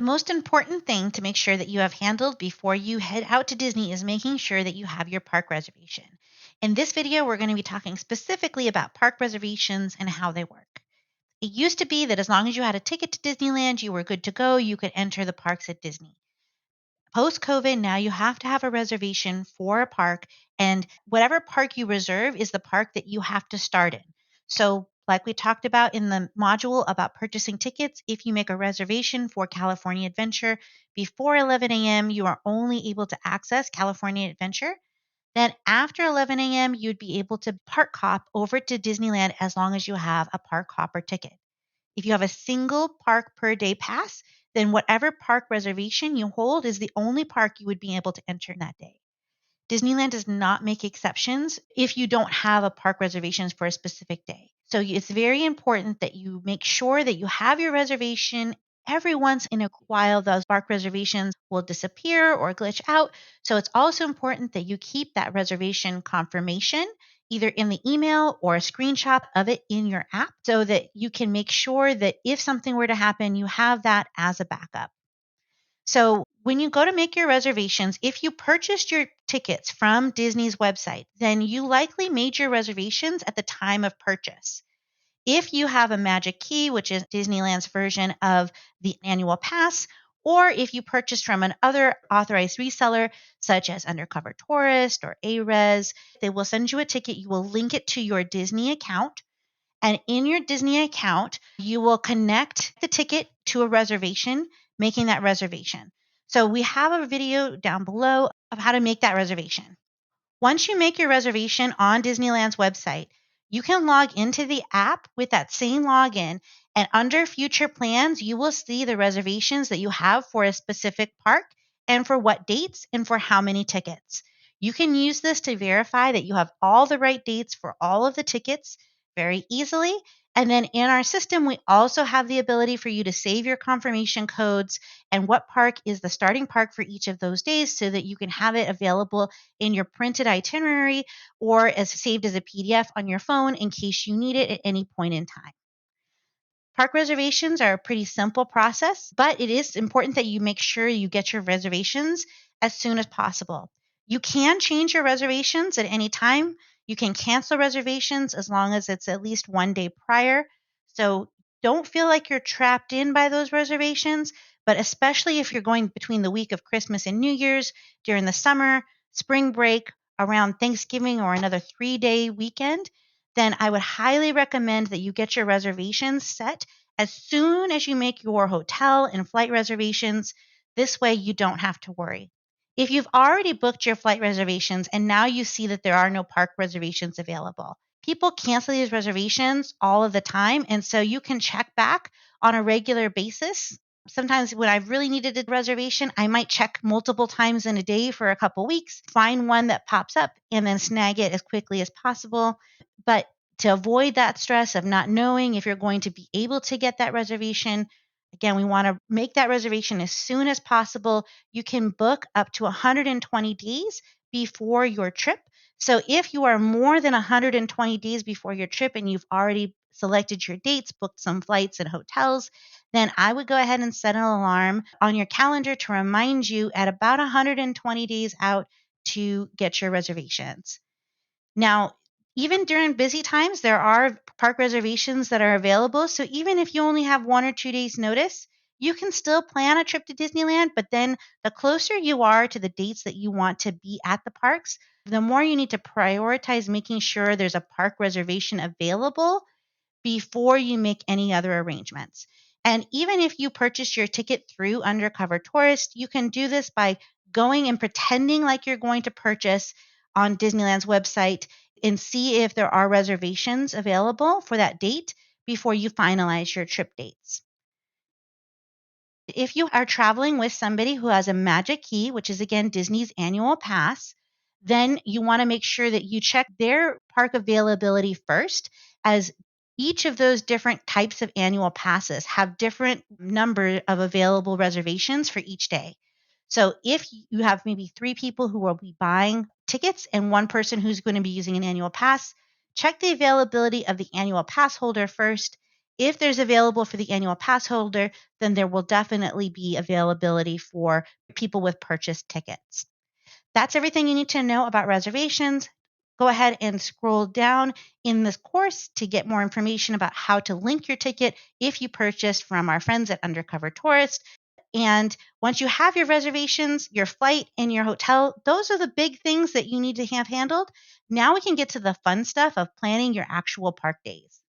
most important thing to make sure that you have handled before you head out to Disney is making sure that you have your park reservation. In this video, we're going to be talking specifically about park reservations and how they work. It used to be that as long as you had a ticket to Disneyland, you were good to go. You could enter the parks at Disney. Post COVID, now you have to have a reservation for a park, and whatever park you reserve is the park that you have to start in. So, like we talked about in the module about purchasing tickets, if you make a reservation for California Adventure before 11 a.m., you are only able to access California Adventure. Then, after 11 a.m., you'd be able to park hop over to Disneyland as long as you have a park hopper ticket. If you have a single park per day pass, then whatever park reservation you hold is the only park you would be able to enter in that day. Disneyland does not make exceptions if you don't have a park reservations for a specific day. So it's very important that you make sure that you have your reservation. Every once in a while, those park reservations will disappear or glitch out. So it's also important that you keep that reservation confirmation either in the email or a screenshot of it in your app so that you can make sure that if something were to happen, you have that as a backup. So when you go to make your reservations, if you purchased your tickets from Disney's website, then you likely made your reservations at the time of purchase. If you have a Magic Key, which is Disneyland's version of the annual pass, or if you purchased from another authorized reseller, such as Undercover Tourist or ARES, they will send you a ticket. You will link it to your Disney account. And in your Disney account, you will connect the ticket to a reservation, making that reservation. So we have a video down below of how to make that reservation. Once you make your reservation on Disneyland's website, you can log into the app with that same login. And under future plans, you will see the reservations that you have for a specific park and for what dates and for how many tickets. You can use this to verify that you have all the right dates for all of the tickets very easily. And then in our system, we also have the ability for you to save your confirmation codes and what park is the starting park for each of those days so that you can have it available in your printed itinerary or as saved as a PDF on your phone in case you need it at any point in time. Park reservations are a pretty simple process, but it is important that you make sure you get your reservations as soon as possible. You can change your reservations at any time. You can cancel reservations as long as it's at least one day prior. So don't feel like you're trapped in by those reservations, but especially if you're going between the week of Christmas and New Year's, during the summer, spring break, around Thanksgiving, or another 3-day weekend, then I would highly recommend that you get your reservations set as soon as you make your hotel and flight reservations. This way you don't have to worry. If you've already booked your flight reservations and now you see that there are no park reservations available, people cancel these reservations all of the time. And so you can check back on a regular basis. Sometimes when I've really needed a reservation, I might check multiple times in a day for a couple weeks, find one that pops up, and then snag it as quickly as possible. But to avoid that stress of not knowing if you're going to be able to get that reservation, again, we want to make that reservation as soon as possible. You can book up to 120 days before your trip. So if you are more than 120 days before your trip and you've already selected your dates, booked some flights and hotels, then I would go ahead and set an alarm on your calendar to remind you at about 120 days out to get your reservations. Now, even during busy times, there are park reservations that are available. So even if you only have 1 or 2 days notice, you can still plan a trip to Disneyland. But then the closer you are to the dates that you want to be at the parks, the more you need to prioritize making sure there's a park reservation available before you make any other arrangements. And even if you purchase your ticket through Undercover Tourist, you can do this by going and pretending like you're going to purchase on Disneyland's website and see if there are reservations available for that date before you finalize your trip dates. If you are traveling with somebody who has a Magic Key, which is again Disney's annual pass, then you want to make sure that you check their park availability first, as each of those different types of annual passes have different number of available reservations for each day. So if you have maybe 3 people who will be buying tickets and one person who's going to be using an annual pass, check the availability of the annual pass holder first. If there's available for the annual pass holder, then there will definitely be availability for people with purchased tickets. That's everything you need to know about reservations. Go ahead and scroll down in this course to get more information about how to link your ticket if you purchased from our friends at Undercover Tourist. And once you have your reservations, your flight, and your hotel, those are the big things that you need to have handled. Now we can get to the fun stuff of planning your actual park days.